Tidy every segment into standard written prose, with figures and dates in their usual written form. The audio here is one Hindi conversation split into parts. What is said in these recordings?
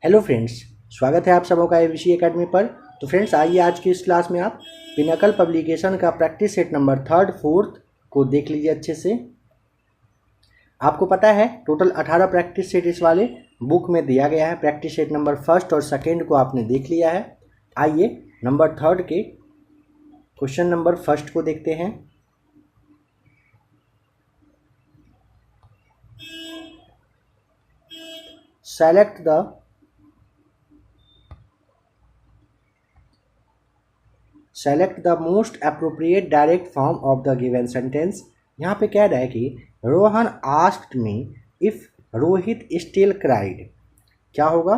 हेलो फ्रेंड्स, स्वागत है आप सबों का एबीसी एकेडमी पर। तो फ्रेंड्स, आइए आज की इस क्लास में आप पिनाकल पब्लिकेशन का practice set number 3rd 4th को देख लीजिए अच्छे से। आपको पता है टोटल 18 प्रैक्टिस सेट इस वाले बुक में दिया गया है। प्रैक्टिस सेट नंबर 1st और 2nd को आपने देख लिया है। आइए नंबर 3rd के क्वेश्चन नंबर 1st को देखते हैं। Select the most appropriate direct form of the given sentence. यहाँ पे कह रहा है कि Rohan asked me if Rohit still cried. क्या होगा,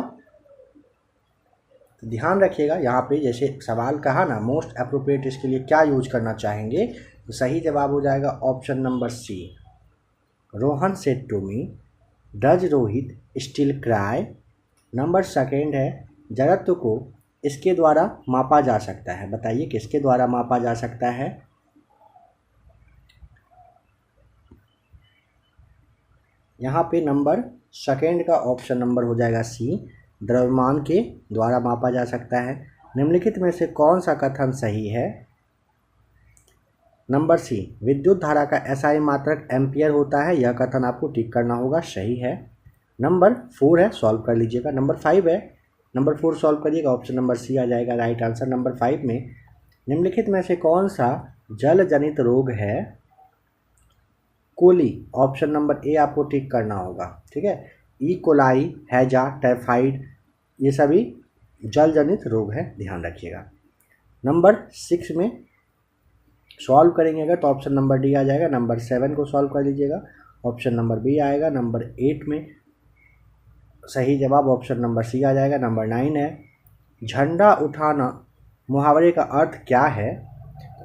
तो ध्यान रखिएगा। यहाँ पे जैसे सवाल कहा ना, मोस्ट अप्रोप्रिएट, इसके लिए क्या यूज करना चाहेंगे, तो सही जवाब हो जाएगा option number C. Rohan said to me does Rohit still cry. Number 2 है जड़त्व को इसके द्वारा मापा जा सकता है। बताइए किसके द्वारा मापा जा सकता है। यहाँ पे नंबर 2 का ऑप्शन नंबर हो जाएगा सी, द्रव्यमान के द्वारा मापा जा सकता है। निम्नलिखित में से कौन सा कथन सही है। नंबर सी, विद्युत धारा का एसआई मात्रक एम्पियर होता है। यह कथन आपको टिक करना होगा, सही है। नंबर 4 है, सॉल्व कर लीजिएगा। नंबर 5 है, नंबर 4 सॉल्व करिएगा, ऑप्शन नंबर सी आ जाएगा राइट आंसर। नंबर 5 में निम्नलिखित में से कौन सा जल जनित रोग है। कोली, ऑप्शन नंबर ए आपको टिक करना होगा, ठीक है। ई कोलाई, हैजा, टाइफाइड, ये सभी जल जनित रोग है, ध्यान रखिएगा। नंबर 6 में सॉल्व करेंगे अगर तो ऑप्शन नंबर डी आ जाएगा। नंबर 7 को सॉल्व कर लीजिएगा, ऑप्शन नंबर बी आएगा। नंबर 8 में सही जवाब ऑप्शन नंबर सी आ जाएगा। नंबर 9 है झंडा उठाना मुहावरे का अर्थ क्या है।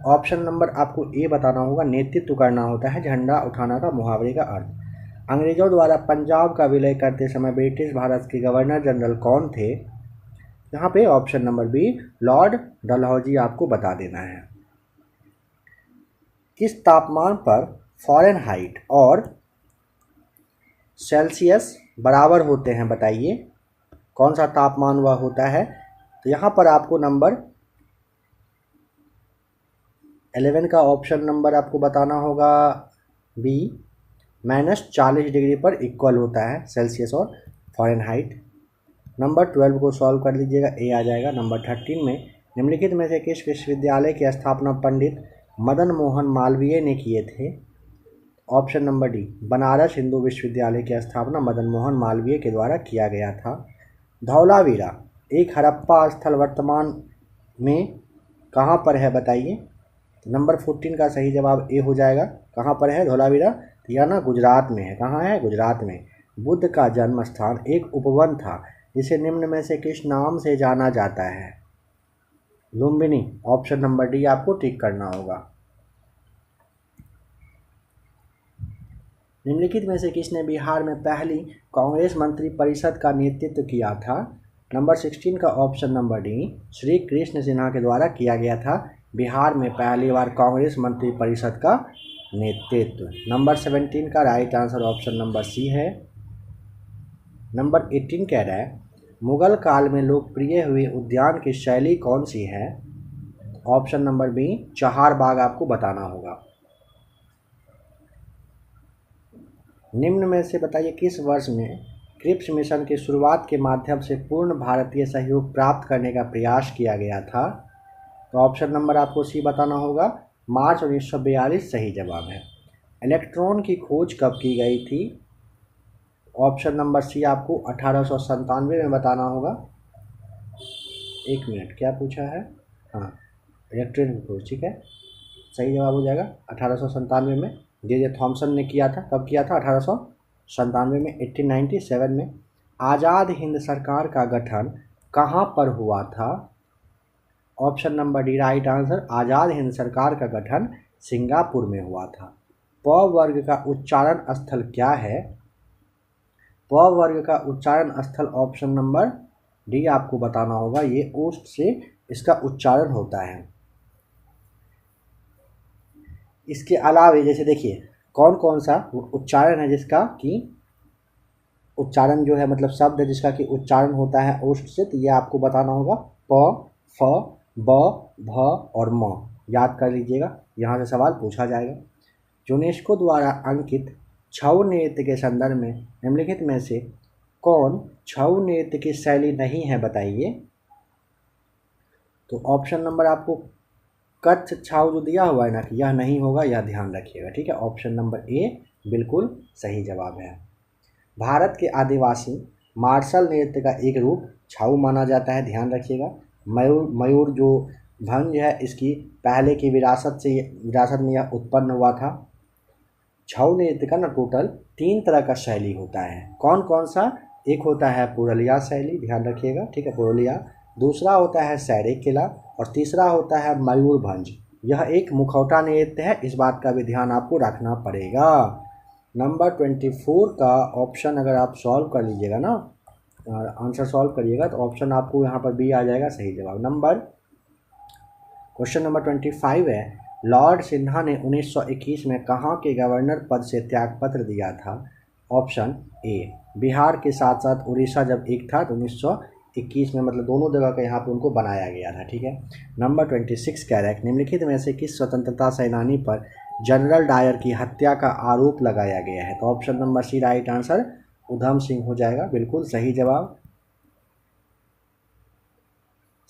ऑप्शन नंबर आपको ए बताना होगा, नेतृत्व करना होता है झंडा उठाना का मुहावरे का अर्थ। अंग्रेजों द्वारा पंजाब का विलय करते समय ब्रिटिश भारत के गवर्नर जनरल कौन थे। यहाँ पे option number B Lord Dalhousie आपको बता देना है। किस तापमान पर फ़ारेनहाइट और सेल्सियस बराबर होते हैं, बताइए कौन सा तापमान वह होता है। तो यहाँ पर आपको नंबर 11 का ऑप्शन नंबर आपको बताना होगा बी, -40 डिग्री पर इक्वल होता है सेल्सियस और फ़ारेनहाइट। नंबर 12 को सॉल्व कर लीजिएगा, ए आ जाएगा। नंबर 13 में निम्नलिखित में से किस विश्वविद्यालय की स्थापना पंडित मदन मोहन मालवीय ने किए थे। Option number D, Banaras Hindu विश्वविद्यालय की स्थापना मदन मोहन मालवीय के द्वारा किया गया था। धौलावीरा एक हड़प्पा स्थल वर्तमान में कहाँ पर है, बताइए। नंबर 14 का सही जवाब ए हो जाएगा। कहाँ पर है धौलावीरा, यह ना गुजरात में है। कहाँ है, गुजरात में। बुद्ध का जन्म स्थान एक उपवन था जिसे निम्न में से किस नाम से जाना जाता है। लुम्बिनी, ऑप्शन नंबर डी आपको टिक करना होगा। निम्नलिखित में से किसने बिहार में पहली कांग्रेस मंत्री परिषद का नेतृत्व किया था। नंबर 16 का option number D Shri Krishna Sinha के द्वारा किया गया था। बिहार में पहली बार कांग्रेस मंत्री परिषद का नेतृत्व। नंबर 17 का right answer option number C है। नंबर 18 कह रहा है मुगल काल में लोकप्रिय हुई उद्यान की शैली कौन सी है। ऑप्शन नंबर बी चहार बाग आपको बताना होगा। निम्न में से बताइए किस वर्ष में क्रिप्स मिशन की शुरुआत के माध्यम से पूर्ण भारतीय सहयोग प्राप्त करने का प्रयास किया गया था। तो ऑप्शन नंबर आपको सी बताना होगा, मार्च 1942 सही जवाब है। इलेक्ट्रॉन की खोज कब की गई थी। ऑप्शन नंबर सी आपको 1897 में बताना होगा। एक मिनट, क्या पूछा है, हाँ इलेक्ट्रॉन की खोज, ठीक है, सही जवाब हो जाएगा 1897 में। जे थॉमसन ने किया था। कब किया था, 1897 में, 1897 में। आज़ाद हिंद सरकार का गठन कहाँ पर हुआ था। Option number D right answer, Azad Hind सरकार का गठन सिंगापुर में हुआ था। प वर्ग का उच्चारण स्थल क्या है। प वर्ग का उच्चारण स्थल ऑप्शन नंबर डी आपको बताना होगा, ये ओस्ट से इसका उच्चारण होता है। इसके अलावा जैसे देखिए कौन कौन सा उच्चारण है जिसका कि उच्चारण जो है मतलब शब्द है जिसका कि उच्चारण होता है ओष्ठ से, तो ये आपको बताना होगा प, फ, ब, भ और म। याद कर लीजिएगा, यहाँ से सवाल पूछा जाएगा। यूनेस्को द्वारा अंकित छऊ नृत्य के संदर्भ में निम्नलिखित में से कौन छऊ नृत्य की शैली नहीं है, बताइए। तो ऑप्शन नंबर आपको कच्छ छाऊ जो दिया हुआ है ना कि यह नहीं होगा, यह ध्यान रखिएगा, ठीक है। ऑप्शन नंबर ए बिल्कुल सही जवाब है। भारत के आदिवासी मार्शल नृत्य का एक रूप छाऊ माना जाता है, ध्यान रखिएगा। मयूर जो भंज है इसकी पहले की विरासत में यह उत्पन्न हुआ था। छऊ नृत्य का ना टोटल 3 तरह का शैली होता है। कौन कौन सा? एक होता है पुरुलिया शैली, ध्यान रखिएगा, ठीक है, पुरुलिया। दूसरा होता है सैरेकेला और तीसरा होता है मयूरभंज। यह एक मुखौटा नृत्य है, इस बात का भी ध्यान आपको रखना पड़ेगा। नंबर 24 का ऑप्शन अगर आप सॉल्व कर लीजिएगा ना, आंसर सॉल्व करिएगा, तो ऑप्शन आपको यहाँ पर बी आ जाएगा सही जवाब। क्वेश्चन नंबर 25 है, लॉर्ड सिन्हा ने 1921 में कहाँ के गवर्नर पद से त्यागपत्र दिया था? ऑप्शन ए बिहार के साथ साथ उड़ीसा जब एक था तो 1921 में, मतलब दोनों जगह का यहाँ पे उनको बनाया गया था, ठीक है। नंबर 26 कह रहा है निम्नलिखित में से किस स्वतंत्रता सेनानी पर जनरल डायर की हत्या का आरोप लगाया गया है? तो option number C right answer Udham Singh हो जाएगा, बिल्कुल सही जवाब।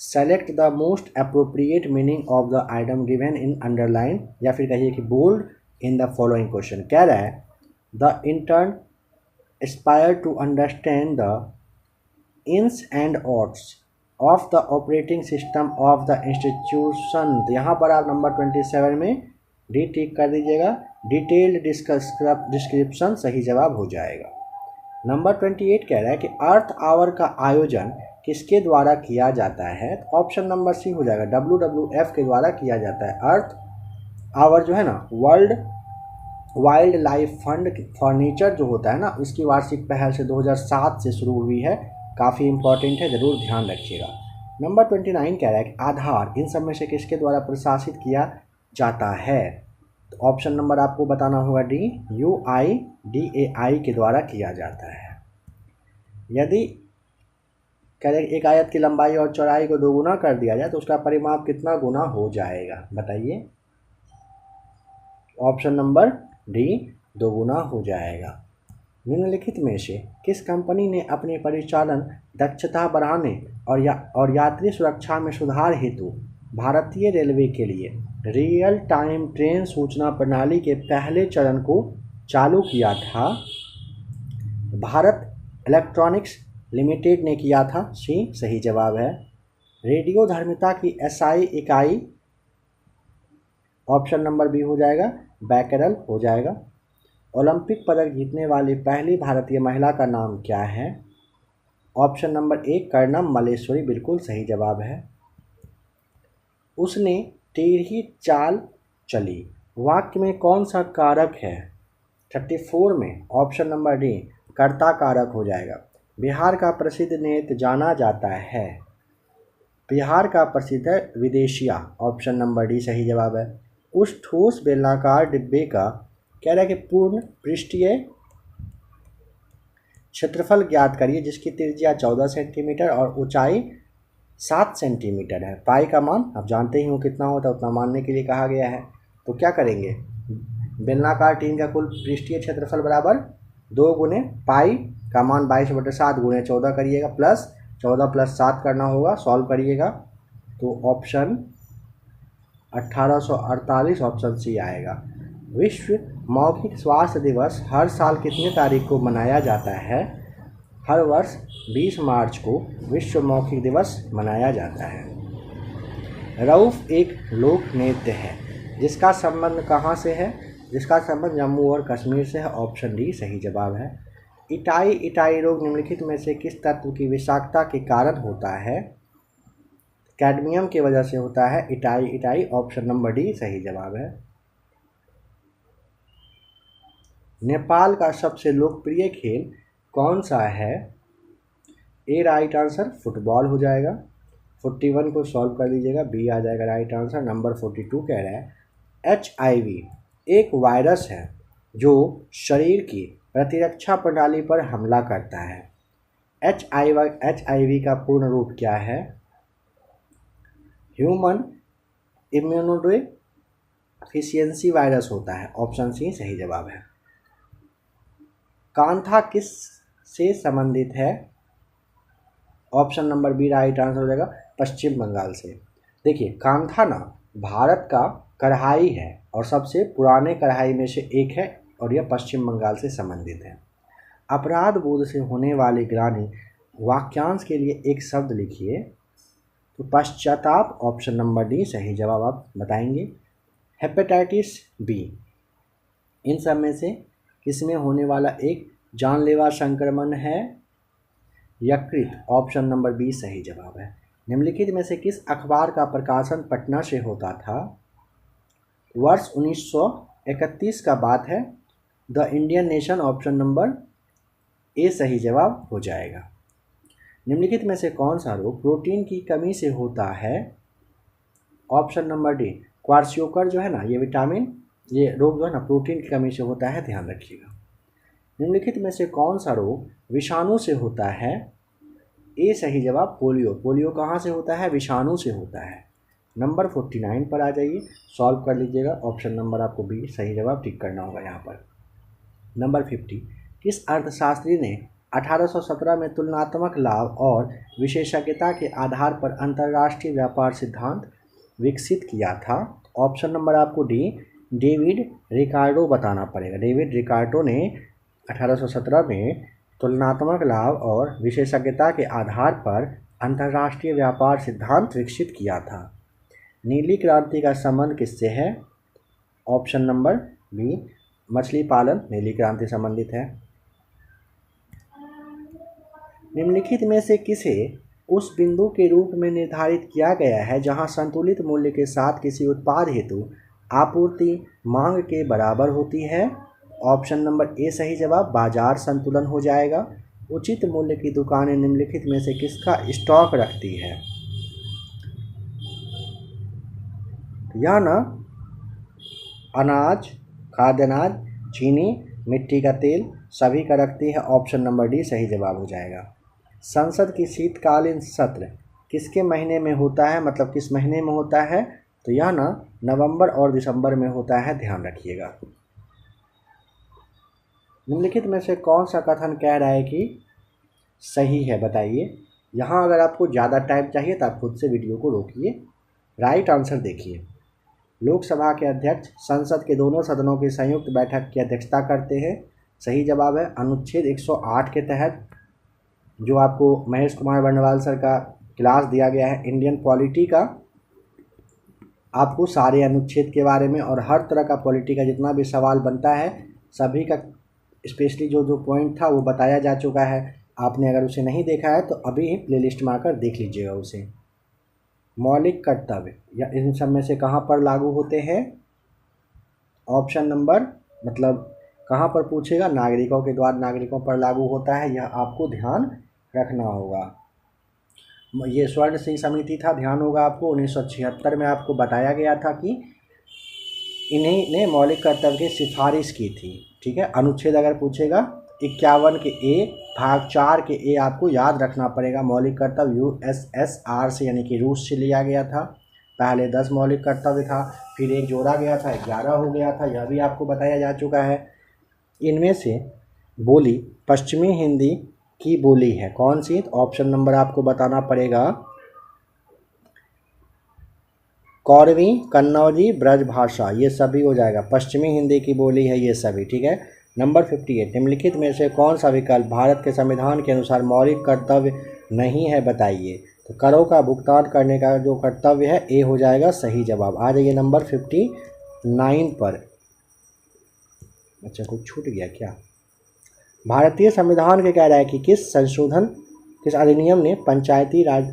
Select the most appropriate meaning of the item given in underline, या फिर कहिए कि bold in the following question. कह रहा है the intern aspire to understand the ins and outs of the operating system of the institution. तो यहाँ पर आप नंबर 27 में डी टिक कर दीजिएगा, डिटेल्ड डिस्क्रिप्शन सही जवाब हो जाएगा। नंबर 28 कह रहा है कि अर्थ आवर का आयोजन किसके द्वारा किया जाता है? तो ऑप्शन नंबर सी हो जाएगा, WWF के द्वारा किया जाता है। अर्थ आवर जो है ना, world wild life fund for nature जो होता है ना, उसकी वार्षिक पहल से 2007 से शुरू हुई है, काफ़ी इंपॉर्टेंट है, ज़रूर ध्यान रखिएगा। नंबर 29 कह रहा है कि आधार इन सब में से किसके द्वारा प्रशासित किया जाता है? तो ऑप्शन नंबर आपको बताना होगा डी, UIDAI के द्वारा किया जाता है। यदि कह रहे एक आयत की लंबाई और चौड़ाई को 2 गुना कर दिया जाए तो उसका परिमाप कितना गुना हो जाएगा, बताइए। ऑप्शन नंबर डी 2 गुना हो जाएगा। निम्नलिखित में से किस कंपनी ने अपनी परिचालन दक्षता बढ़ाने और यात्री सुरक्षा में सुधार हेतु भारतीय रेलवे के लिए रियल टाइम ट्रेन सूचना प्रणाली के पहले चरण को चालू किया था? भारत इलेक्ट्रॉनिक्स लिमिटेड ने किया था, सी सही जवाब है। रेडियो धर्मिता की SI इकाई, ऑप्शन नंबर बी हो जाएगा, बैकरल हो जाएगा। ओलंपिक पदक जीतने वाली पहली भारतीय महिला का नाम क्या है? Option number A Karnam Malleswari, बिल्कुल सही जवाब है। उसने टेढ़ी चाल चली, वाक्य में कौन सा कारक है? 34 में ऑप्शन नंबर डी कर्ता कारक हो जाएगा। बिहार का प्रसिद्ध नृत्य जाना जाता है? बिहार का प्रसिद्ध है विदेशिया, ऑप्शन नंबर डी सही जवाब है। उस ठोस बेलनाकार डिब्बे का कह रहा है कि पूर्ण पृष्ठीय क्षेत्रफल ज्ञात करिए जिसकी त्रिज्या 14 सेंटीमीटर और ऊंचाई 7 सेंटीमीटर है। पाई का मान आप जानते ही हो कितना होता है, उतना मानने के लिए कहा गया है। तो क्या करेंगे, बेलनाकार टीम का कुल पृष्ठीय क्षेत्रफल बराबर 2 गुने पाई का मान 22/7 गुने 14 करिएगा, प्लस 14 + 7 करना होगा, सॉल्व करिएगा तो ऑप्शन 1848 ऑप्शन सी आएगा। विश्व मौखिक स्वास्थ्य दिवस हर साल कितने तारीख को मनाया जाता है? हर वर्ष 20 मार्च को विश्व मौखिक दिवस मनाया जाता है। रऊफ एक लोक नृत्य है जिसका संबंध कहाँ से है? जिसका संबंध जम्मू और कश्मीर से है, ऑप्शन डी सही जवाब है। इटाई रोग निम्नलिखित में से किस तत्व की विषाक्तता के कारण होता है? कैडमियम की वजह से होता है इटाई, ऑप्शन नंबर डी सही जवाब है। नेपाल का सबसे लोकप्रिय खेल कौन सा है? ए राइट आंसर फुटबॉल हो जाएगा। 41 को सॉल्व कर लीजिएगा, बी आ जाएगा राइट आंसर। नंबर 42 कह रहा है HIV एक वायरस है जो शरीर की प्रतिरक्षा प्रणाली पर हमला करता है। HIV का पूर्ण रूप क्या है? ह्यूमन इम्यूनोडेफिशिएंसी वायरस होता है। ऑप्शन सी सही जवाब है। कांथा किस से संबंधित है? Option number B right answer हो जाएगा, पश्चिम बंगाल से। देखिए कांथा ना भारत का कढ़ाई है और सबसे पुराने कढ़ाई में से एक है और यह पश्चिम बंगाल से संबंधित है। अपराध बोध से होने वाली ग्लानि वाक्यांश के लिए एक शब्द लिखिए। तो पश्चाताप, ऑप्शन नंबर डी सही जवाब आप बताएंगे। हेपेटाइटिस बी इन सब में से किसमें होने वाला एक जानलेवा संक्रमण है? यकृत, ऑप्शन नंबर बी सही जवाब है। निम्नलिखित में से किस अखबार का प्रकाशन पटना से होता था? वर्ष 1931 का बात है। The Indian nation, option number A सही जवाब हो जाएगा। निम्नलिखित में से कौन सा रोग प्रोटीन की कमी से होता है? ऑप्शन नंबर डी क्वार्सियोकर जो है ना, ये विटामिन, ये रोग जो है ना प्रोटीन की कमी से होता है, ध्यान रखिएगा। निम्नलिखित में से कौन सा रोग विषाणु से होता है? ए सही जवाब पोलियो। पोलियो कहाँ से होता है? विषाणु से होता है। नंबर 49 पर आ जाइए, सॉल्व कर लीजिएगा। ऑप्शन नंबर आपको बी सही जवाब टिक करना होगा यहाँ पर। नंबर 50 किस अर्थशास्त्री ने 1817 में तुलनात्मक लाभ और विशेषज्ञता के आधार पर अंतर्राष्ट्रीय व्यापार सिद्धांत विकसित किया था? ऑप्शन नंबर आपको डी डेविड रिकार्डो बताना पड़ेगा। डेविड रिकार्डो ने 1817 में तुलनात्मक लाभ और विशेषज्ञता के आधार पर अंतर्राष्ट्रीय व्यापार सिद्धांत विकसित किया था। नीली क्रांति का संबंध किससे है? ऑप्शन नंबर बी मछली पालन नीली क्रांति संबंधित है। निम्नलिखित में से किसे उस बिंदु के रूप में निर्धारित किया गया है जहां संतुलित मूल्य के साथ किसी उत्पाद हेतु आपूर्ति मांग के बराबर होती है? ऑप्शन नंबर ए सही जवाब बाजार संतुलन हो जाएगा। उचित मूल्य की दुकानें निम्नलिखित में से किसका स्टॉक रखती है? यह ना अनाज, खाद्य अनाज, चीनी, मिट्टी का तेल सभी का रखती है। ऑप्शन नंबर डी सही जवाब हो जाएगा। संसद की शीतकालीन सत्र किसके महीने में होता है, मतलब किस महीने में होता है? तो यह ना नवंबर और दिसंबर में होता है, ध्यान रखिएगा। निम्नलिखित में से कौन सा कथन कह रहा है कि सही है, बताइए। यहाँ अगर आपको ज़्यादा टाइम चाहिए तो आप खुद से वीडियो को रोकिए, राइट आंसर देखिए। लोकसभा के अध्यक्ष संसद के दोनों सदनों की संयुक्त बैठक की अध्यक्षता करते हैं। सही जवाब है अनुच्छेद 108 के तहत, जो आपको महेश कुमार वर्णवाल सर का क्लास दिया गया है इंडियन पॉलिटी का, आपको सारे अनुच्छेद के बारे में और हर तरह का पॉलिटी का जितना भी सवाल बनता है सभी का स्पेशली जो जो पॉइंट था वो बताया जा चुका है। आपने अगर उसे नहीं देखा है तो अभी ही प्लेलिस्ट में आकर देख लीजिएगा उसे। मौलिक कर्तव्य या इन सब में से कहाँ पर लागू होते हैं? ऑप्शन नंबर मतलब कहाँ पर पूछेगा? नागरिकों के द्वारा नागरिकों पर लागू होता है, यह आपको ध्यान रखना होगा। ये स्वर्ण सिंह समिति था, ध्यान होगा आपको। 1976 में आपको बताया गया था कि इन्हीं ने मौलिक कर्तव्य की सिफारिश की थी। ठीक है, अनुच्छेद अगर पूछेगा 51 के ए भाग 4 के ए आपको याद रखना पड़ेगा। मौलिक कर्तव्य USSR से यानी कि रूस से लिया गया था। पहले 10 मौलिक कर्तव्य था, फिर एक जोड़ा गया था, 11 हो गया था, यह भी आपको बताया जा चुका है। इनमें से बोली पश्चिमी हिंदी की बोली है कौन सी? ऑप्शन नंबर आपको बताना पड़ेगा कौरवी, कन्नौजी, ब्रज भाषा, ये सभी हो जाएगा। पश्चिमी हिंदी की बोली है ये सभी, ठीक है। नंबर 58 निम्नलिखित में से कौन सा विकल्प भारत के संविधान के अनुसार मौलिक कर्तव्य नहीं है, बताइए। तो करों का भुगतान करने का जो कर्तव्य है ए हो जाएगा सही जवाब। आ जाइए नंबर 59 पर। अच्छा कुछ छूट गया क्या? भारतीय संविधान के कह रहा है कि किस अधिनियम ने पंचायती राज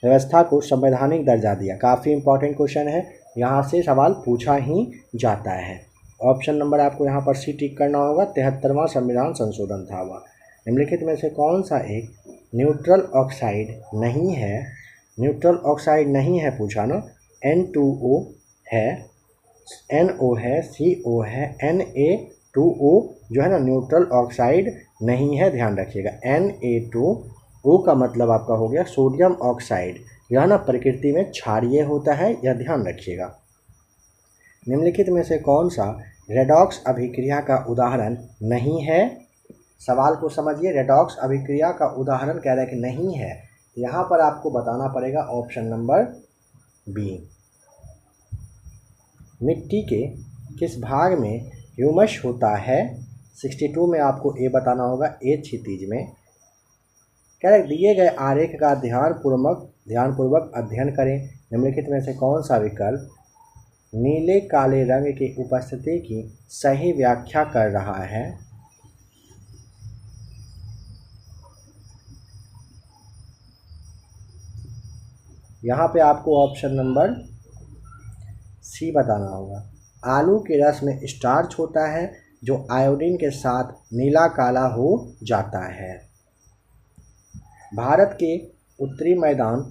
व्यवस्था को संवैधानिक दर्जा दिया। काफ़ी इंपॉर्टेंट क्वेश्चन है, यहाँ से सवाल पूछा ही जाता है। ऑप्शन नंबर आपको यहाँ पर सी टिक करना होगा। 73वां संविधान संशोधन था वह। निम्नलिखित में से कौन सा एक न्यूट्रल ऑक्साइड नहीं है? न्यूट्रल ऑक्साइड नहीं है पूछा ना। N2O है, NO है, CO है, Na Na2O जो है ना न्यूट्रल ऑक्साइड नहीं है, ध्यान रखिएगा। Na2O का मतलब आपका हो गया सोडियम ऑक्साइड, यह ना प्रकृति में क्षारीय होता है, यह ध्यान रखिएगा। निम्नलिखित में से कौन सा रेडॉक्स अभिक्रिया का उदाहरण नहीं है? सवाल को समझिए, रेडॉक्स अभिक्रिया का उदाहरण कह रहा है कि नहीं है, यहाँ पर आपको बताना पड़ेगा ऑप्शन नंबर बी। मिट्टी के किस भाग में ह्यूमस होता है? 62 में आपको ए बताना होगा, ए क्षितिज में। कह रहे दिए गए आरेख का ध्यानपूर्वक अध्ययन करें। निम्नलिखित में से कौन सा विकल्प नीले काले रंग की उपस्थिति की सही व्याख्या कर रहा है? यहाँ पे आपको ऑप्शन नंबर सी बताना होगा। आलू के रस में स्टार्च होता है जो आयोडीन के साथ नीला काला हो जाता है। भारत के उत्तरी मैदान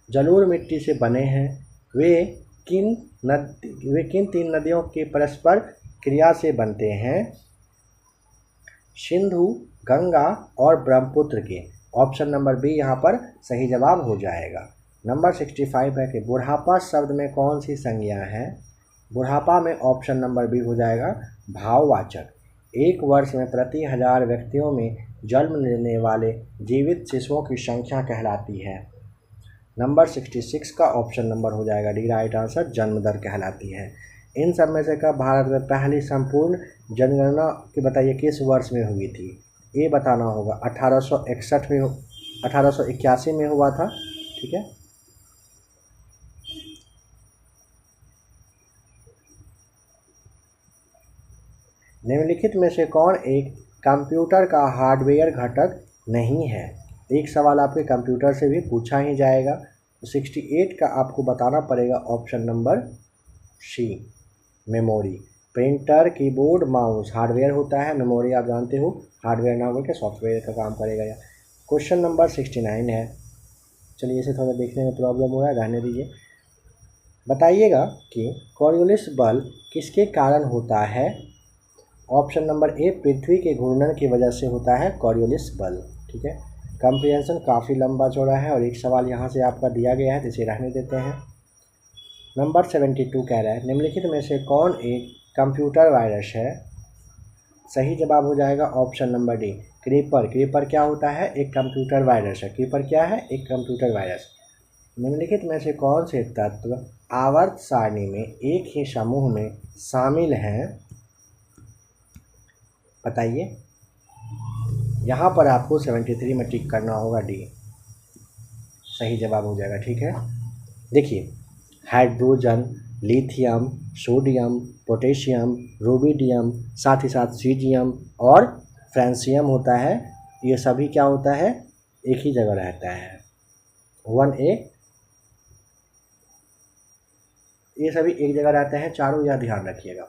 जलोढ़ मिट्टी से बने हैं। वे किन 3 नदियों के परस्पर क्रिया से बनते हैं? सिंधु, गंगा और ब्रह्मपुत्र के। ऑप्शन नंबर बी यहाँ पर सही जवाब हो जाएगा। नंबर 65 है कि बुढ़ापा शब्द में कौन सी संज्ञा है? बुढ़ापा में ऑप्शन नंबर बी हो जाएगा भाववाचक। एक वर्ष में प्रति 1000 व्यक्तियों में जन्म लेने वाले जीवित शिशुओं की संख्या कहलाती है। नंबर 66 का ऑप्शन नंबर हो जाएगा डी राइट आंसर, जन्म दर कहलाती है। इन सब में से कब भारत में पहली संपूर्ण जनगणना की बताइए किस वर्ष में हुई थी? ये बताना होगा 1861 में 1881 में हुआ था। ठीक है, निम्नलिखित में से कौन एक कंप्यूटर का हार्डवेयर घटक नहीं है? एक सवाल आपके कंप्यूटर से भी पूछा ही जाएगा। 68 का आपको बताना पड़ेगा option number C, memory. Printer, keyboard, mouse hardware होता है, मेमोरी आप जानते हो हार्डवेयर ना होकर सॉफ्टवेयर का काम करेगा। या क्वेश्चन नंबर 69 है। चलिए इसे थोड़ा देखने में प्रॉब्लम हो रहा है, रहने दीजिए। बताइएगा कि कॉरियोलिस बल किसके कारण होता है? ऑप्शन नंबर ए, पृथ्वी के घूर्णन की वजह से होता है कॉरियोलिस बल। ठीक है, कंप्रिहेंशन काफ़ी लंबा चौड़ा है और एक सवाल यहाँ से आपका दिया गया है, इसे रहने देते हैं। नंबर 72 कह रहा है निम्नलिखित में से कौन एक कंप्यूटर वायरस है? सही जवाब हो जाएगा option number D, creeper. Creeper क्या होता है? एक कंप्यूटर वायरस है। क्रीपर क्या है? एक कंप्यूटर वायरस। निम्नलिखित में से कौन से तत्व आवर्त सारणी में एक ही समूह में शामिल हैं? बताइए। यहाँ पर आपको 73 में टिक करना होगा, डी सही जवाब हो जाएगा। ठीक है, देखिए hydrogen, lithium, sodium, potassium, rubidium, साथ ही साथ सीजियम और फ्रांसियम होता है। ये सभी क्या होता है? एक ही जगह रहता है, 1A। ये सभी एक जगह रहते हैं चारों, यह ध्यान रखिएगा।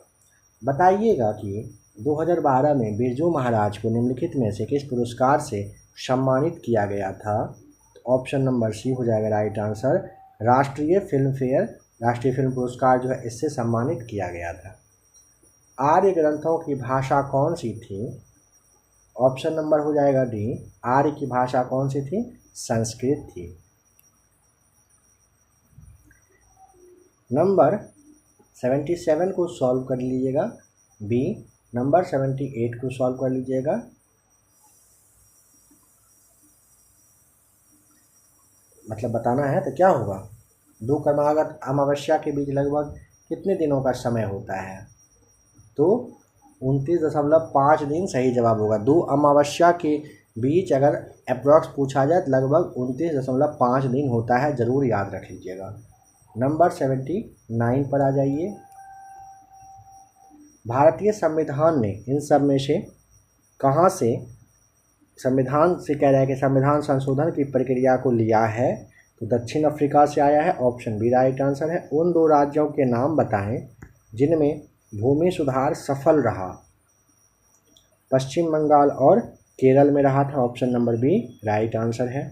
बताइएगा कि 2012 में बिरजू महाराज को निम्नलिखित में से किस पुरस्कार से सम्मानित किया गया था? ऑप्शन नंबर सी हो जाएगा राइट आंसर, राष्ट्रीय फिल्म पुरस्कार जो है इससे सम्मानित किया गया था। आर्य ग्रंथों की भाषा कौन सी थी? ऑप्शन नंबर हो जाएगा डी, आर्य की भाषा कौन सी थी? संस्कृत थी। नंबर 77 को सॉल्व कर लीजिएगा, बी। नंबर 78 को सॉल्व कर लीजिएगा। मतलब बताना है तो क्या होगा? 2 क्रमागत अमावस्या के बीच लगभग कितने दिनों का समय होता है? तो 29.5 दिन सही जवाब होगा। 2 अमावस्या के बीच अगर अप्रॉक्स पूछा जाए तो लगभग 29.5 दिन होता है, ज़रूर याद रख लीजिएगा। नंबर 79 पर आ जाइए। भारतीय संविधान ने इन सब में से कहाँ से संविधान से कह रहा है कि संविधान संशोधन की प्रक्रिया को लिया है? तो दक्षिण अफ्रीका से आया है, ऑप्शन बी राइट आंसर है। उन 2 राज्यों के नाम बताएं जिनमें भूमि सुधार सफल रहा। पश्चिम बंगाल और केरल में रहा था, option number B right answer है।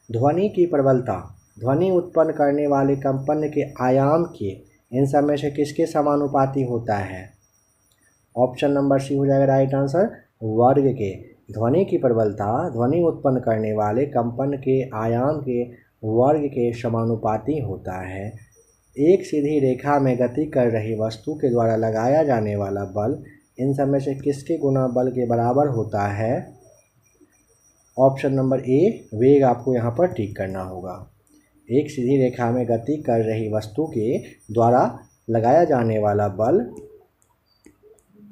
ध्वनि की प्रबलता ध्वनि उत्पन्न करने वाले कंपन के आयाम के इन सब में से किसके समानुपाती होता है? ऑप्शन नंबर सी हो जाएगा राइट आंसर। वर्ग के, ध्वनि की प्रबलता ध्वनि उत्पन्न करने वाले कंपन के आयाम के वर्ग के समानुपाती होता है। एक सीधी रेखा में गति कर रही वस्तु के द्वारा लगाया जाने वाला बल इन सब में से किसके गुना बल के बराबर होता है? ऑप्शन नंबर ए वेग आपको यहाँ पर टिक करना होगा। एक सीधी रेखा में गति कर रही वस्तु के द्वारा लगाया जाने वाला बल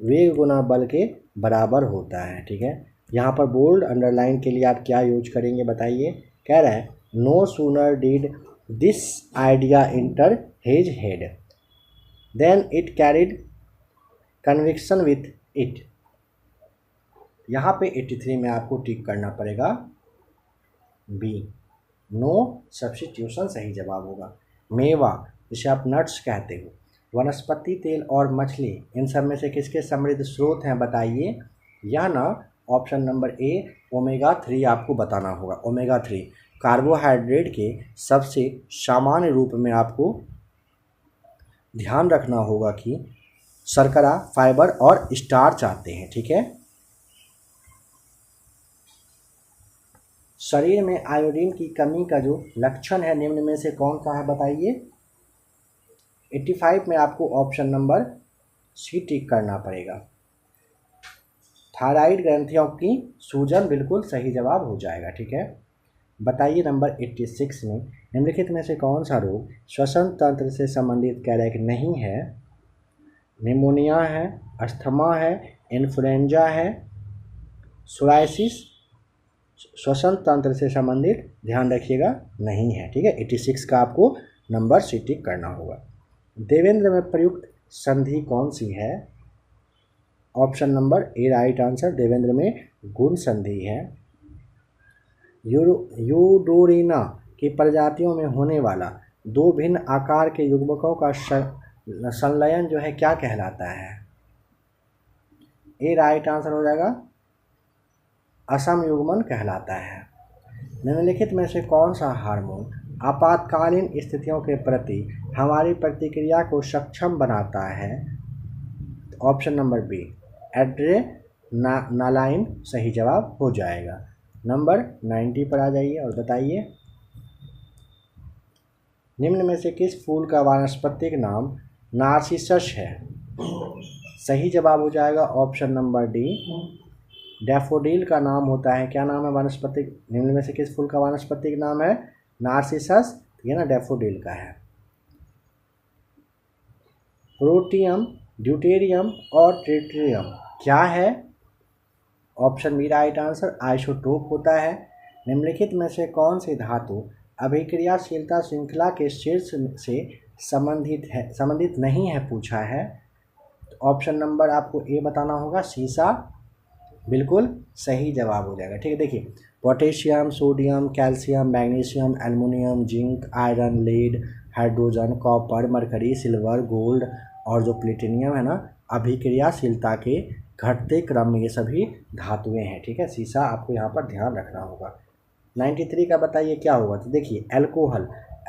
वेग गुना बल के बराबर होता है। ठीक है, यहाँ पर बोल्ड अंडरलाइन के लिए आप क्या यूज करेंगे बताइए। कह रहा है no sooner did this idea enter his head then it carried conviction with it. यहाँ पे 83 में आपको टिक करना पड़ेगा बी, नो सब्स्टिट्यूशन सही जवाब होगा। मेवा जिसे आप नट्स कहते हो, वनस्पति तेल और मछली इन सब में से किसके समृद्ध स्रोत हैं बताइए। यह ना ऑप्शन नंबर ए ओमेगा 3 आपको बताना होगा। ओमेगा 3 कार्बोहाइड्रेट के सबसे सामान्य रूप में आपको ध्यान रखना होगा कि शर्करा, फाइबर और स्टार्च आते हैं। ठीक है, शरीर में आयोडीन की कमी का जो लक्षण है निम्न में से कौन सा है बताइए। 85 में आपको ऑप्शन नंबर सी टिक करना पड़ेगा। थायराइड ग्रंथियों की सूजन बिल्कुल सही जवाब हो जाएगा। ठीक है, बताइए नंबर 86 में निम्नलिखित में से कौन सा रोग श्वसन तंत्र से संबंधित कैरेक नहीं है। निमोनिया है, अस्थमा है, इन्फ्लुएंजा है, सोराइसिस श्वसन तंत्र से संबंधित ध्यान रखिएगा नहीं है। ठीक है, 86 का आपको नंबर सी टिक करना होगा। देवेंद्र में प्रयुक्त संधि कौन सी है। Option number A right answer, Devendra में गुण संधि है। यूडोरिना की प्रजातियों में होने वाला दो भिन्न आकार के युग्मकों का संलयन जो है क्या कहलाता है। ए राइट आंसर हो जाएगा, असम युग्मन कहलाता है। निम्नलिखित में से कौन सा हार्मोन आपातकालीन स्थितियों के प्रति हमारी प्रतिक्रिया को सक्षम बनाता है। ऑप्शन नंबर बी एड्रेनालाइन सही जवाब हो जाएगा। नंबर 90 पर आ जाइए और बताइए निम्न में से किस फूल का वानस्पतिक नाम नार्सिसस है। सही जवाब हो जाएगा ऑप्शन नंबर डी डैफोडिल का नाम होता है। क्या नाम है वानस्पतिक, निम्न में से किस फूल का वानस्पतिक नाम है नार्सिसस, ये ना डैफोडिल का है। प्रोटियम, ड्यूटेरियम और ट्रिटियम क्या है। Option B right answer, isotope होता है। निम्नलिखित में से कौन सी धातु अभिक्रियाशीलता श्रृंखला के शीर्ष से संबंधित नहीं है पूछा है। ऑप्शन नंबर आपको ए बताना होगा, सीसा बिल्कुल सही जवाब हो जाएगा। ठीक है, देखिए potassium, sodium, calcium, magnesium, aluminium, zinc, iron, lead, hydrogen, copper, mercury, silver, gold और जो प्लेटिनियम है ना, अभिक्रियाशीलता के घटते क्रम में ये सभी धातुएं हैं। ठीक है, सीसा आपको यहाँ पर ध्यान रखना होगा। 93 का बताइए क्या होगा। तो देखिए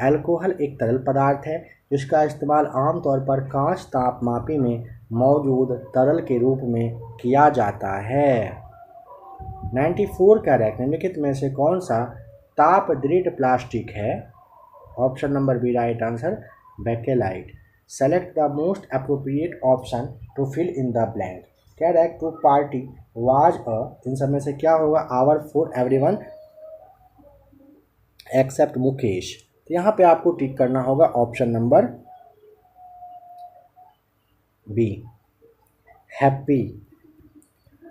अल्कोहल एक तरल पदार्थ है जिसका इस्तेमाल आमतौर पर कांच तापमापी में मौजूद तरल के रूप में किया जाता है। 94 का निम्नलिखित में से कौन सा ताप दृढ़ प्लास्टिक है। Option number B right answer, Bakelite. Select the most appropriate option to fill in the blank. क्या रहा है टू पार्टी वाज अ, इन सब में से क्या होगा hour for everyone except Mukesh. तो यहाँ पे आपको टिक करना होगा ऑप्शन नंबर बी हैप्पी।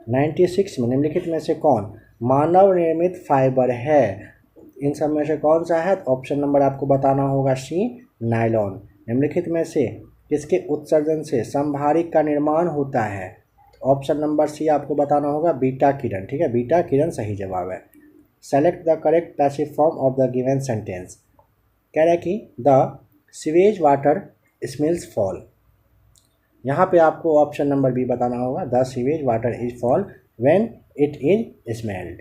96 में निम्नलिखित में से कौन मानव निर्मित फाइबर है। इन सब में से कौन सा है। ऑप्शन नंबर आपको बताना होगा सी नायलॉन। निम्नलिखित में से किसके उत्सर्जन से संभारिक का निर्माण होता है। ऑप्शन नंबर सी आपको बताना होगा, बीटा किरण। ठीक है, बीटा किरण सही जवाब है। Select the correct passive form of the given sentence. कह रहा है कि the sewage water smells fall. यहाँ पे आपको ऑप्शन नंबर बी बताना होगा, the sewage water is fall when it is smelled.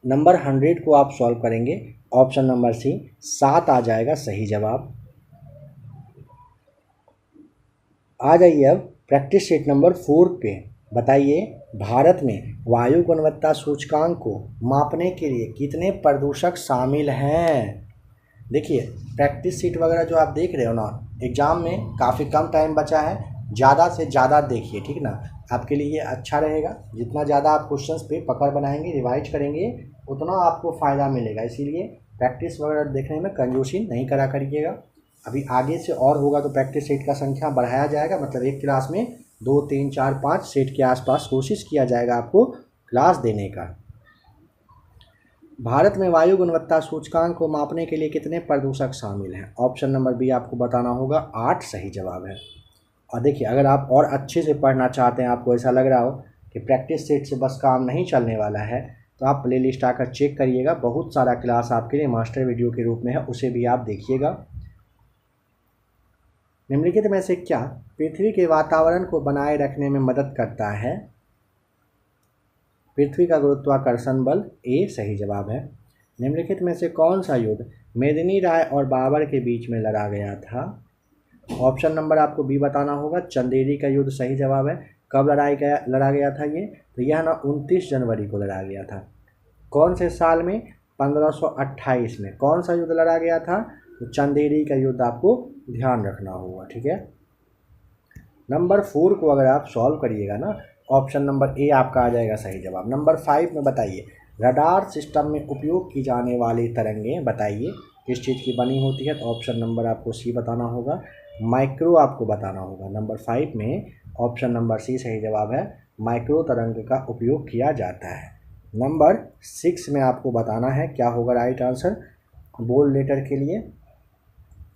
Number 100 को आप सॉल्व करेंगे, ऑप्शन नंबर सी 7 आ जाएगा सही जवाब। आ जाइए अब प्रैक्टिस शीट नंबर 4 पे। बताइए भारत में वायु गुणवत्ता सूचकांक को मापने के लिए कितने प्रदूषक शामिल हैं। देखिए प्रैक्टिस शीट वगैरह जो आप देख रहे हो ना, एग्ज़ाम में काफ़ी कम टाइम बचा है, ज़्यादा से ज़्यादा देखिए, ठीक ना। आपके लिए ये अच्छा रहेगा, जितना ज़्यादा आप क्वेश्चंस पे पकड़ बनाएंगे, रिवाइज करेंगे, उतना आपको फ़ायदा मिलेगा। इसीलिए प्रैक्टिस वगैरह देखने में कंजूसी नहीं करा करिएगा। अभी आगे से और होगा तो प्रैक्टिस सेट का संख्या बढ़ाया जाएगा, मतलब एक क्लास में 2 3 4 5 सेट के आसपास कोशिश किया जाएगा आपको क्लास देने का। भारत में वायु गुणवत्ता सूचकांक को मापने के लिए कितने प्रदूषक शामिल हैं। ऑप्शन नंबर बी आपको बताना होगा, 8 सही जवाब है। और देखिए अगर आप और अच्छे से पढ़ना चाहते हैं, आपको ऐसा लग रहा हो कि प्रैक्टिस सेट से बस काम नहीं चलने वाला है, तो आप प्ले लिस्ट आकर चेक करिएगा, बहुत सारा क्लास आपके लिए मास्टर वीडियो के रूप में है, उसे भी आप देखिएगा। निम्नलिखित में से क्या पृथ्वी के वातावरण को बनाए रखने में मदद करता है। पृथ्वी का गुरुत्वाकर्षण बल, ए सही जवाब है। निम्नलिखित में से कौन सा युद्ध मेदिनी राय और बाबर के बीच में लड़ा गया था। ऑप्शन नंबर आपको बी बताना होगा, चंदेरी का युद्ध सही जवाब है। कब लड़ा गया था ये, तो यह ना 29 जनवरी को लड़ा गया था। कौन से साल में, 1528 में। कौन सा युद्ध लड़ा गया था, तो चंदेरी का युद्ध आपको ध्यान रखना होगा, ठीक है। नंबर 4 को अगर आप सॉल्व करिएगा ना, ऑप्शन नंबर ए आपका आ जाएगा सही जवाब। नंबर 5 में बताइए रडार सिस्टम में उपयोग की जाने वाली तरंगें बताइए किस चीज़ की बनी होती है। तो ऑप्शन नंबर आपको सी बताना होगा, माइक्रो आपको बताना होगा। नंबर 5 में ऑप्शन नंबर सी सही जवाब है, माइक्रो तरंग का उपयोग किया जाता है। नंबर 6 में आपको बताना है क्या होगा राइट आंसर बोल्ड लेटर के लिए,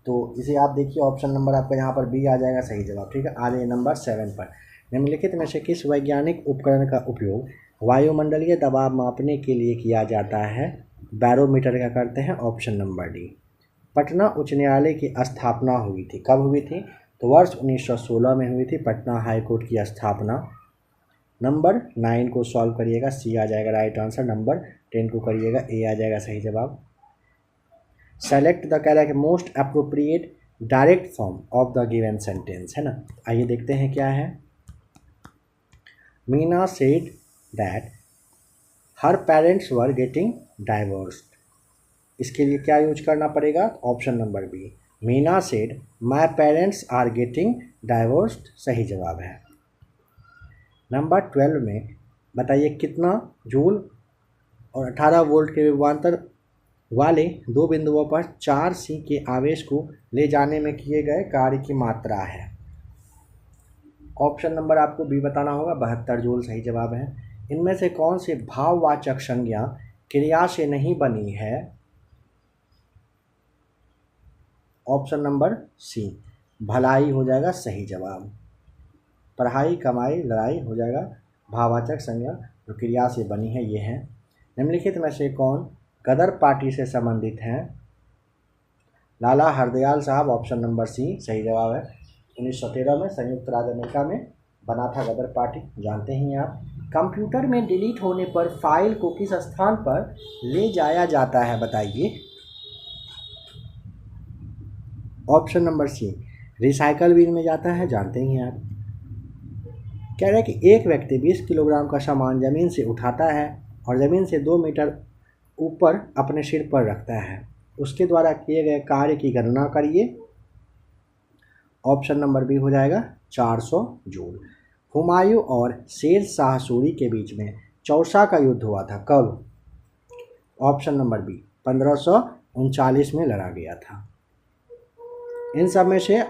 तो इसे आप देखिए, ऑप्शन नंबर आपका यहाँ पर बी आ जाएगा सही जवाब, ठीक है। आ जाइए नंबर 7 पर। निम्नलिखित में से किस वैज्ञानिक उपकरण का उपयोग वायुमंडलीय दबाव मापने के लिए किया जाता है। बैरोमीटर का करते हैं, ऑप्शन नंबर डी। पटना उच्च न्यायालय की स्थापना हुई थी, कब हुई थी, तो वर्ष 1916 में हुई थी पटना हाई कोर्ट की स्थापना। नंबर 9 को सॉल्व करिएगा, सी आ जाएगा राइट आंसर। नंबर 10 को करिएगा, ए आ जाएगा सही जवाब। सेलेक्ट द कह रहा है कि most appropriate direct form of the given sentence, है ना। आइए देखते हैं क्या है। Meena said that her parents were getting divorced, इसके लिए क्या यूज करना पड़ेगा, option number B. Meena said my parents are getting divorced सही जवाब है। नंबर 12 में बताइए कितना जूल और 18 वोल्ट के विभवांतर वाले दो बिंदुओं पर 4 सी के आवेश को ले जाने में किए गए कार्य की मात्रा है। ऑप्शन नंबर आपको बी बताना होगा, 72 जूल सही जवाब है। इनमें से कौन से भाववाचक संज्ञा क्रिया से नहीं बनी है। ऑप्शन नंबर सी भलाई हो जाएगा सही जवाब। पढ़ाई कमाई लड़ाई हो जाएगा, भाववाचक संज्ञा जो क्रिया से बनी है ये है। निम्नलिखित में से कौन गदर पार्टी से संबंधित हैं। लाला हरदयाल साहब, ऑप्शन नंबर सी सही जवाब है। 1913 में संयुक्त राज्य अमेरिका में बना था गदर पार्टी, जानते ही हैं आप। कंप्यूटर में डिलीट होने पर फाइल को किस स्थान पर ले जाया जाता है बताइए। Option number C recycle bin में जाता है, जानते ही हैं आप। कह रहे हैं कि एक व्यक्ति 20 किलोग्राम का सामान ज़मीन से उठाता है और ज़मीन से 2 मीटर ऊपर अपने सिर पर रखता है, उसके द्वारा किए गए कार्य की गणना करिए। ऑप्शन नंबर बी हो जाएगा 400 जूल। हुमायूं और शेर शाह सूरी के बीच में चौसा का युद्ध हुआ था, कब। ऑप्शन नंबर बी 1539 में लड़ा गया था। इन सब में से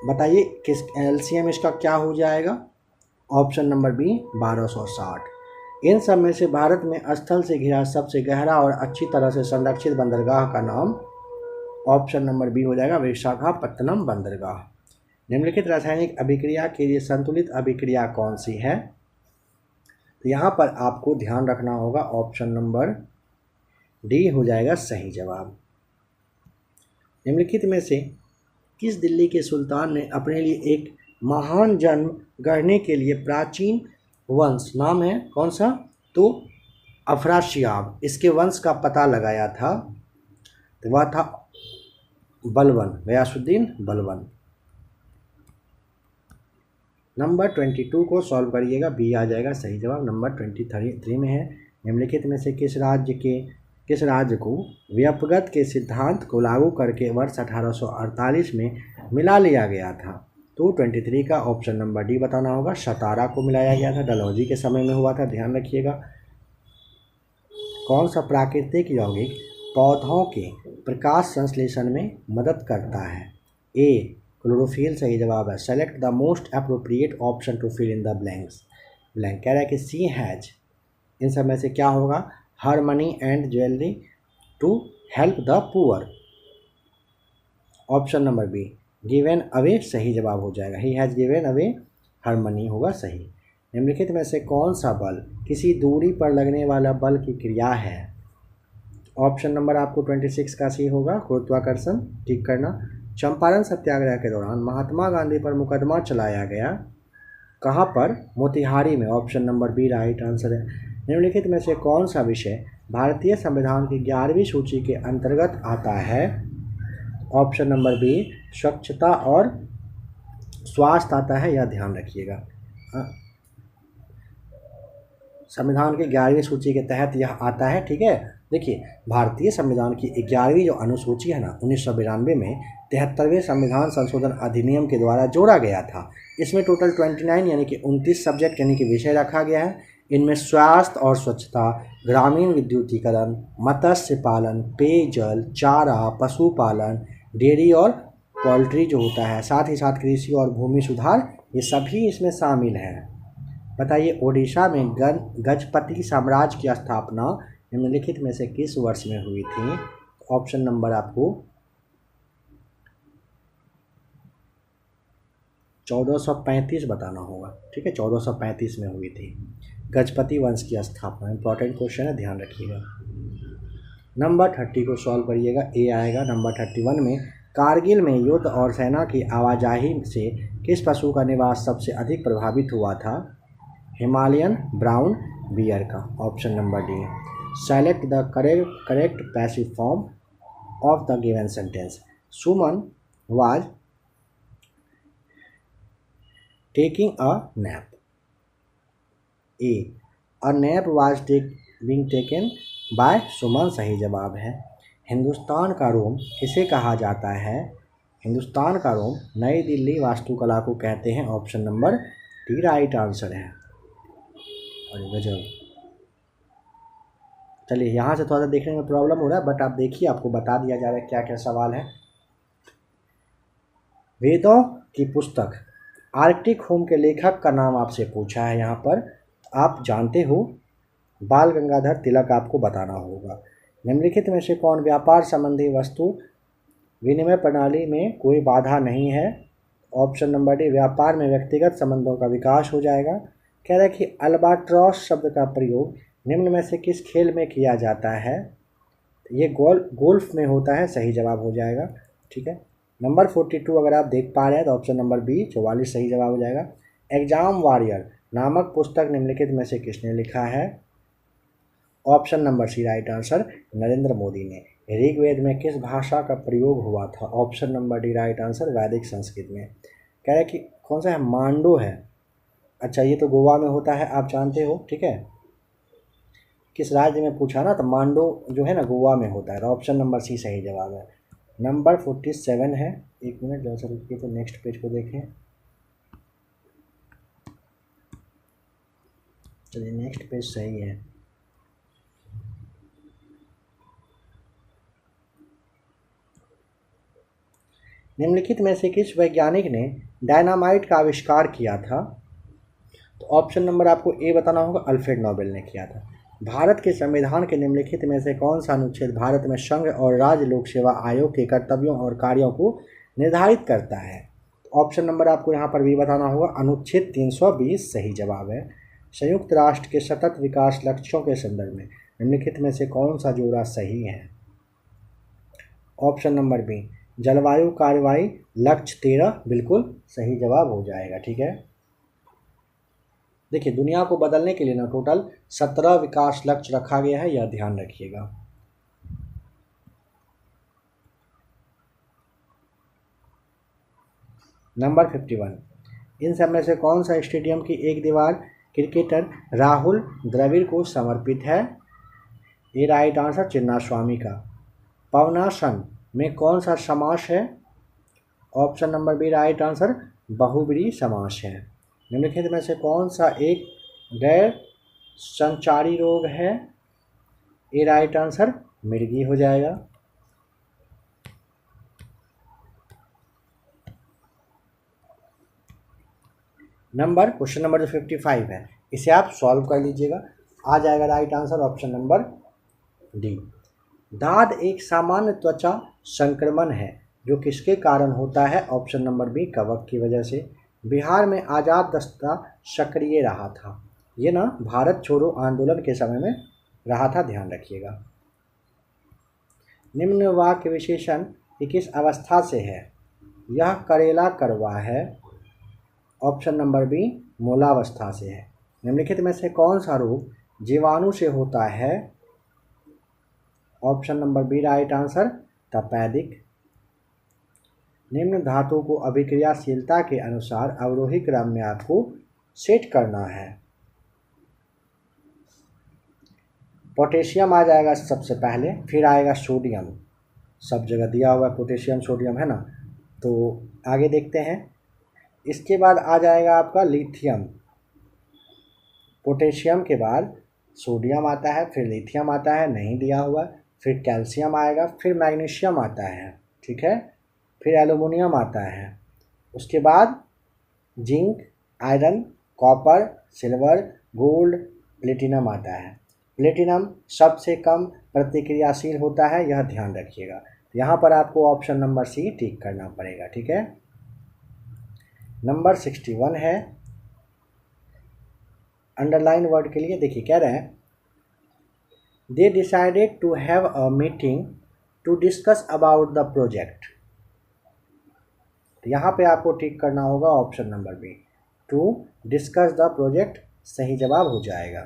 बताइए किस एलसीएम इसका क्या हो जाएगा। Option number B 1260। इन सब में से भारत में स्थल से घिरा सबसे गहरा और अच्छी तरह से संरक्षित बंदरगाह का नाम, ऑप्शन नंबर बी हो जाएगा विशाखापत्तनम बंदरगाह। निम्नलिखित रासायनिक अभिक्रिया के लिए संतुलित अभिक्रिया कौन सी है, तो यहाँ पर आपको ध्यान रखना होगा, ऑप्शन नंबर डी हो जाएगा सही जवाब। निम्नलिखित में से किस दिल्ली के सुल्तान ने अपने लिए एक महान जन्म गढ़ने के लिए प्राचीन वंश, नाम है कौन सा, तो अफराशियाब इसके वंश का पता लगाया था, तो वह था बलबन, गयासुद्दीन बलबन। नंबर 22 को सॉल्व करिएगा, बी आ जाएगा सही जवाब। नंबर 23 में है, निम्नलिखित में से किस राज्य को व्यपगत के सिद्धांत को लागू करके वर्ष 1848 में मिला लिया गया था? तो 23 का ऑप्शन नंबर डी बताना होगा, सतारा को मिलाया गया था, डलहौजी के समय में हुआ था, ध्यान रखिएगा। कौन सा प्राकृतिक यौगिक पौधों के प्रकाश संश्लेषण में मदद करता है? ए क्लोरोफिल सही जवाब है। Select the most appropriate option to fill in the blanks. Blank कह रहा है कि सी हैज, इन सब में से क्या होगा? Her money and jewellery to help the poor. Option number B given away सही जवाब हो जाएगा, he has given away her money होगा सही। निम्नलिखित में से कौन सा बल किसी दूरी पर लगने वाला बल की क्रिया है? ऑप्शन नंबर आपको 26 का सी होगा, गुरुत्वाकर्षण। ठीक करना। चंपारण सत्याग्रह के दौरान महात्मा गांधी पर मुकदमा चलाया गया, कहाँ पर? मोतिहारी में। Option number B right answer है। निम्नलिखित में से कौन सा विषय भारतीय संविधान की 11वीं सूची के अंतर्गत आता है? ऑप्शन नंबर बी स्वच्छता और स्वास्थ्य आता है, यह ध्यान रखिएगा। संविधान की 11वीं सूची के तहत यह आता है, ठीक है। देखिए, भारतीय संविधान की 11वीं जो अनुसूची है ना, 1992 में 73वें संविधान संशोधन अधिनियम के द्वारा जोड़ा गया था। इसमें टोटल 29 यानी कि 29 सब्जेक्ट यानी कि विषय रखा गया है। इनमें स्वास्थ्य और स्वच्छता, ग्रामीण विद्युतीकरण, मत्स्य पालन, पेयजल, चारा, पशुपालन, डेयरी और पोल्ट्री जो होता है, साथ ही साथ कृषि और भूमि सुधार, ये सभी इसमें शामिल हैं। बताइए, ओडिशा में गजपति साम्राज्य की स्थापना निम्नलिखित में से किस वर्ष में हुई थी? ऑप्शन नंबर आपको 1435 बताना होगा, ठीक है। 1435 में हुई थी गजपति वंश की स्थापना। इंपॉर्टेंट क्वेश्चन है, ध्यान रखिएगा। नंबर 30 को सॉल्व करिएगा, ए आएगा। नंबर 31 में कारगिल में युद्ध और सेना की आवाजाही से किस पशु का निवास सबसे अधिक प्रभावित हुआ था? हिमालयन ब्राउन बियर का। Option number D. Select the correct passive form of the given sentence. Suman was taking a nap. A a nap was being taken by Suman सही जवाब है। हिंदुस्तान का रोम किसे कहा जाता है? हिंदुस्तान का रोम नई दिल्ली वास्तुकला को कहते हैं। Option number D right answer है। और गजब, चलिए यहाँ से थोड़ा सा देखने में प्रॉब्लम हो रहा है, बट आप देखिए, आपको बता दिया जा रहा है क्या क्या सवाल है। वेदों की पुस्तक आर्कटिक होम के लेखक का नाम आपसे पूछा है। यहाँ पर आप जानते हो, बाल गंगाधर तिलक आपको बताना होगा। निम्नलिखित में से कौन व्यापार संबंधी वस्तु विनिमय प्रणाली में कोई बाधा नहीं है? ऑप्शन नंबर डी व्यापार में व्यक्तिगत संबंधों का विकास हो जाएगा। कह रहा है कि अल्बाट्रॉस शब्द का प्रयोग निम्न में से किस खेल में किया जाता है? ये गोल्फ में होता है, सही जवाब हो जाएगा, ठीक है। नंबर 42 अगर आप देख पा रहे हैं तो ऑप्शन नंबर बी 44 सही जवाब हो जाएगा। एग्जाम वॉरियर नामक पुस्तक निम्नलिखित में से किसने लिखा है? Option number C right answer, Narendra Modi ने। ऋग्वेद में किस भाषा का प्रयोग हुआ था? Option number D right answer, Vedic Sanskrit में। कह रहे हैं कि कौन सा है? मांडो है। अच्छा, ये तो गोवा में होता है, आप जानते हो, ठीक है। किस राज्य में पूछा ना, तो मांडो जो है ना गोवा में होता है। ऑप्शन नंबर सी सही जवाब है। नंबर 47 है। एक मिनट जरा सा रुकिए, तो नेक्स्ट पेज को देखें। चलिए, नेक्स्ट पेज सही है। निम्नलिखित में से किस वैज्ञानिक ने डायनामाइट का आविष्कार किया था? तो ऑप्शन नंबर आपको ए बताना होगा, अल्फ्रेड नोबेल ने किया था। भारत के संविधान के निम्नलिखित में से कौन सा अनुच्छेद भारत में संघ और राज्य लोक सेवा आयोग के कर्तव्यों और कार्यों को निर्धारित करता है? ऑप्शन नंबर आपको यहाँ पर भी बताना होगा, अनुच्छेद 320 सही जवाब है। संयुक्त राष्ट्र के सतत विकास लक्ष्यों के संदर्भ में निम्नलिखित में से कौन सा जोड़ा सही है? ऑप्शन नंबर बी जलवायु कार्रवाई लक्ष्य 13 बिल्कुल सही जवाब हो जाएगा, ठीक है। देखिए दुनिया को बदलने के लिए ना टोटल 17 विकास लक्ष्य रखा गया है, यह ध्यान रखिएगा। नंबर 51, इन सब में से कौन सा स्टेडियम की एक दीवार क्रिकेटर राहुल द्रविड़ को समर्पित है? ये राइट आंसर चिन्नास्वामी का। पवनासन में कौन सा समास है? Option number B right answer बहुब्रीहि समास है। निम्नलिखित में से कौन सा एक गैर संचारी रोग है? ये राइट आंसर मिर्गी हो जाएगा। क्वेश्चन नंबर जो 55 है इसे आप सॉल्व कर लीजिएगा, आ जाएगा right answer option number D. दाद एक सामान्य त्वचा संक्रमण है जो किसके कारण होता है? ऑप्शन नंबर बी कवक की वजह से। बिहार में आज़ाद दस्ता सक्रिय रहा था, ये ना भारत छोड़ो आंदोलन के समय में रहा था, ध्यान रखिएगा। निम्न वाक्य विशेषण किस अवस्था से है? यह करेला करवा है, ऑप्शन नंबर बी मूलावस्था से है। निम्नलिखित में से कौन सा रोग जीवाणु से होता है? Option number B right answer तपेदिक। निम्न धातु को अभिक्रियाशीलता के अनुसार अवरोही क्रम में आपको सेट करना है। पोटेशियम आ जाएगा सबसे पहले, फिर आएगा सोडियम, सब जगह दिया हुआ पोटेशियम सोडियम है ना, तो आगे देखते हैं। इसके बाद आ जाएगा आपका लिथियम, पोटेशियम के बाद सोडियम आता है, फिर लिथियम आता है, नहीं दिया हुआ, फिर कैल्शियम आएगा, फिर मैग्नीशियम आता है, ठीक है, फिर एल्युमिनियम आता है, उसके बाद zinc, iron, copper, silver, gold, platinum आता है। प्लेटिनम सबसे कम प्रतिक्रियाशील होता है, यह ध्यान रखिएगा। यहाँ पर आपको ऑप्शन नंबर सी टिक करना पड़ेगा, ठीक है। नंबर 61 है अंडरलाइन वर्ड के लिए, देखिए कह रहे हैं they decided to have a meeting to discuss about the project. तो यहाँ पे आपको टिक करना होगा option number B, to discuss the project सही जवाब हो जाएगा।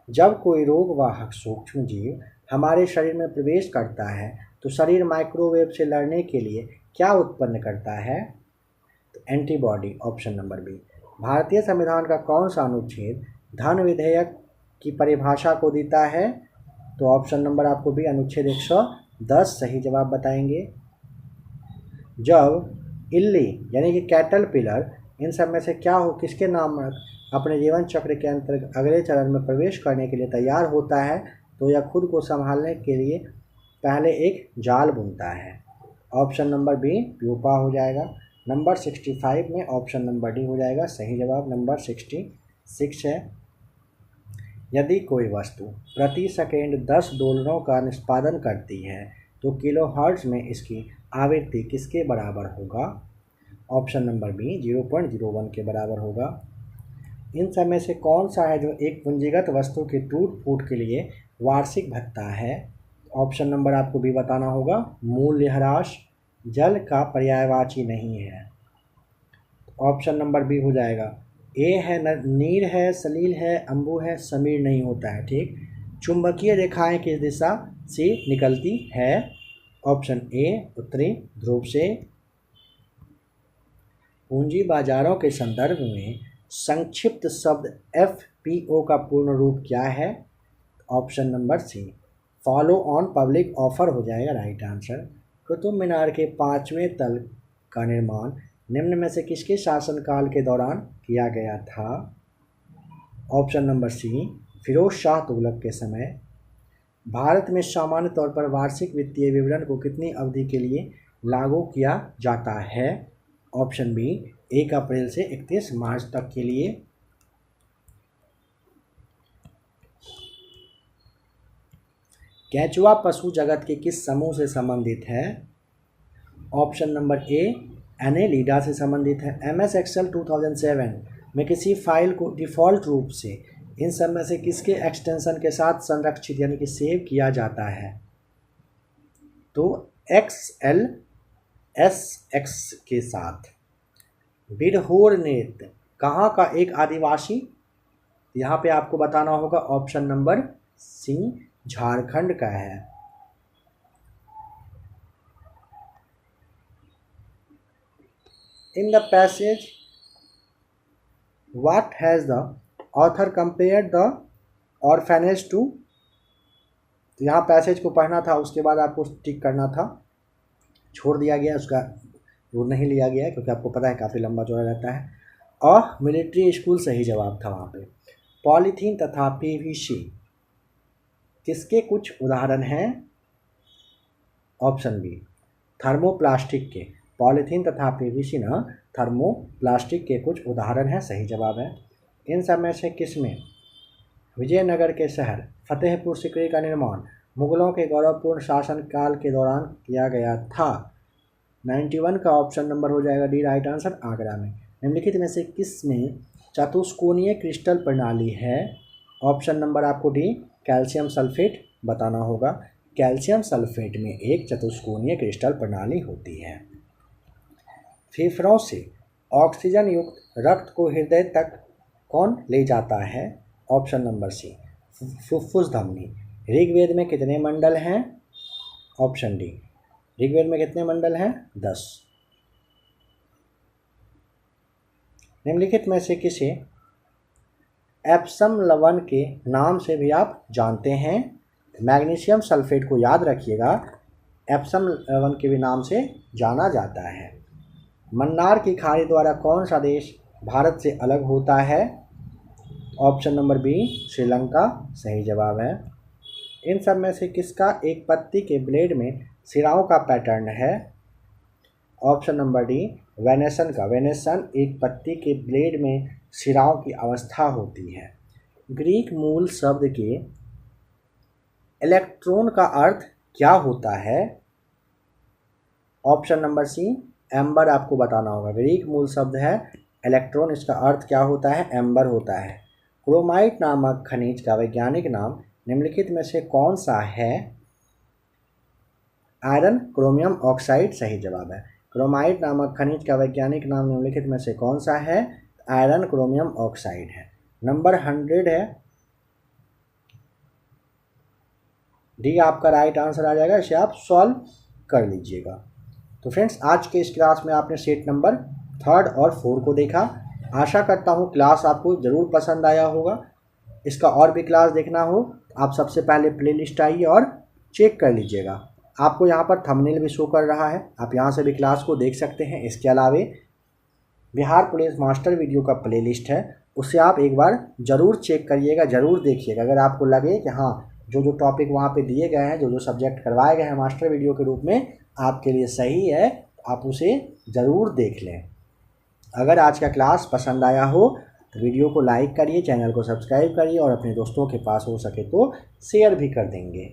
जब कोई रोग वाहक सूक्ष्म जीव हमारे शरीर में प्रवेश करता है तो शरीर माइक्रोवेव से लड़ने के लिए क्या उत्पन्न करता है? तो एंटीबॉडी, ऑप्शन नंबर बी। भारतीय संविधान का कौन सा अनुच्छेद धन विधेयक की परिभाषा को देता है? तो ऑप्शन नंबर आपको बी अनुच्छेद 110 सही जवाब बताएंगे। जब इल्ली यानी कि कैटल पिलर इन सब में से क्या हो किसके नाम अपने जीवन चक्र के अंतर्गत अगले चरण में प्रवेश करने के लिए तैयार होता है तो यह खुद को संभालने के लिए पहले एक जाल बुनता है। ऑप्शन नंबर बी प्यूपा हो जाएगा। नंबर 65 में ऑप्शन नंबर डी हो जाएगा सही जवाब। नंबर 66 है यदि कोई वस्तु प्रति सेकेंड 10 डॉलरों का निष्पादन करती है तो किलोहर्ट्ज़ में इसकी आवृत्ति किसके बराबर होगा? ऑप्शन नंबर बी 0.01 के बराबर होगा। इन सब में से कौन सा है जो एक पूंजीगत वस्तु के टूट फूट के लिए वार्षिक भत्ता है? ऑप्शन नंबर आपको भी बताना होगा मूल्यह्रास जल का पर्यायवाची नहीं है। ऑप्शन नंबर बी हो जाएगा। ए है नीर है, सलील है, अंबु है, समीर नहीं होता है, ठीक। चुंबकीय रेखाएं किस दिशा से निकलती है? ऑप्शन ए उत्तरी ध्रुव से। पूंजी बाजारों के संदर्भ में संक्षिप्त शब्द एफपीओ का पूर्ण रूप क्या है? Option number C follow on public offer हो जाएगा राइट आंसर। कुतुब मीनार के 5वें तल का निर्माण निम्न में से किसके शासनकाल के दौरान किया गया था? Option number C Firoz Shah Tughlaq के समय। भारत में सामान्य तौर पर वार्षिक वित्तीय विवरण को कितनी अवधि के लिए लागू किया जाता है? ऑप्शन बी 1 अप्रैल से 31 मार्च तक के लिए। केंचुआ पशु जगत के किस समूह से संबंधित है? ऑप्शन नंबर ए एनेलिडा से संबंधित है। MS एक्सेल 2007 में किसी फाइल को डिफ़ॉल्ट रूप से इन सब में से किसके एक्सटेंशन के साथ संरक्षित यानी कि सेव किया जाता है? तो XLSX के साथ। बिरहोर नृत्य कहाँ का एक आदिवासी यहाँ पे आपको बताना होगा ऑप्शन नंबर सी झारखंड का है। In the passage what has the author compare the orphanage to, यहाँ पैसेज को पढ़ना था, उसके बाद आपको टिक करना था, छोड़ दिया गया, उसका वो नहीं लिया गया है क्योंकि आपको पता है काफ़ी लंबा चौड़ा रहता है। और मिलिट्री स्कूल सही जवाब था वहाँ पे। पॉलीथीन तथा पीवीसी किसके कुछ उदाहरण हैं? ऑप्शन बी थर्मोप्लास्टिक के। पॉलीथीन तथा पीवीसी ना थर्मोप्लास्टिक के कुछ उदाहरण हैं, सही जवाब है। इन सब में से किसमें विजयनगर के शहर फतेहपुर सीकरी का निर्माण मुगलों के गौरवपूर्ण शासनकाल के दौरान किया गया था? 91 का ऑप्शन नंबर हो जाएगा डी राइट आंसर, आगरा में। निम्नलिखित में से किस में चतुष्कोणीय क्रिस्टल प्रणाली है? ऑप्शन नंबर आपको डी कैल्शियम सल्फेट बताना होगा। कैल्शियम सल्फेट में एक चतुष्कोणीय क्रिस्टल प्रणाली होती है। फेफड़ों से ऑक्सीजन युक्त रक्त को हृदय तक कौन ले जाता है? ऑप्शन नंबर सी फुफ्फुस धमनी। ऋग्वेद में कितने मंडल हैं? ऑप्शन डी ऋग्वेद में कितने मंडल हैं? 10। निम्नलिखित में से किसे एप्सम लवण के नाम से भी आप जानते हैं? मैग्नीशियम सल्फेट को याद रखिएगा, एप्सम लवण के भी नाम से जाना जाता है। मन्नार की खाड़ी द्वारा कौन सा देश भारत से अलग होता है? ऑप्शन नंबर बी श्रीलंका, सही जवाब है। इन सब में से किसका एक पत्ती के ब्लेड में सिराओं का पैटर्न है? ऑप्शन नंबर डी वेनेसन का। वेनेसन एक पत्ती के ब्लेड में सिराओं की अवस्था होती है। ग्रीक मूल शब्द के इलेक्ट्रॉन का अर्थ क्या होता है? ऑप्शन नंबर सी एम्बर आपको बताना होगा। ग्रीक मूल शब्द है इलेक्ट्रॉन, इसका अर्थ क्या होता है? एम्बर होता है। क्रोमाइट नामक खनिज का वैज्ञानिक नाम निम्नलिखित में से कौन सा है? आयरन क्रोमियम ऑक्साइड, सही जवाब है। क्रोमाइट नामक खनिज का वैज्ञानिक नाम निम्नलिखित में से कौन सा है? आयरन क्रोमियम ऑक्साइड है। नंबर 100 है, डी आपका राइट आंसर आ जाएगा। इसे आप सॉल्व कर लीजिएगा। तो फ्रेंड्स, आज के इस क्लास में आपने सेट नंबर 3 और 4 को देखा। आशा करता हूँ क्लास आपको ज़रूर पसंद आया होगा। इसका और भी क्लास देखना हो आप सबसे पहले प्लेलिस्ट आइए और चेक कर लीजिएगा। आपको यहाँ पर थंबनेल भी शो कर रहा है, आप यहाँ से भी क्लास को देख सकते हैं। इसके अलावे बिहार पुलिस मास्टर वीडियो का प्लेलिस्ट है, उसे आप एक बार ज़रूर चेक करिएगा, ज़रूर देखिएगा। अगर आपको लगे कि हाँ जो जो टॉपिक वहाँ पे दिए गए हैं, जो जो सब्जेक्ट करवाए गए हैं मास्टर वीडियो के रूप में आपके लिए सही है, आप उसे ज़रूर देख लें। अगर आज का क्लास पसंद आया हो तो वीडियो को लाइक करिए, चैनल को सब्सक्राइब करिए और अपने दोस्तों के पास हो सके तो शेयर भी कर देंगे।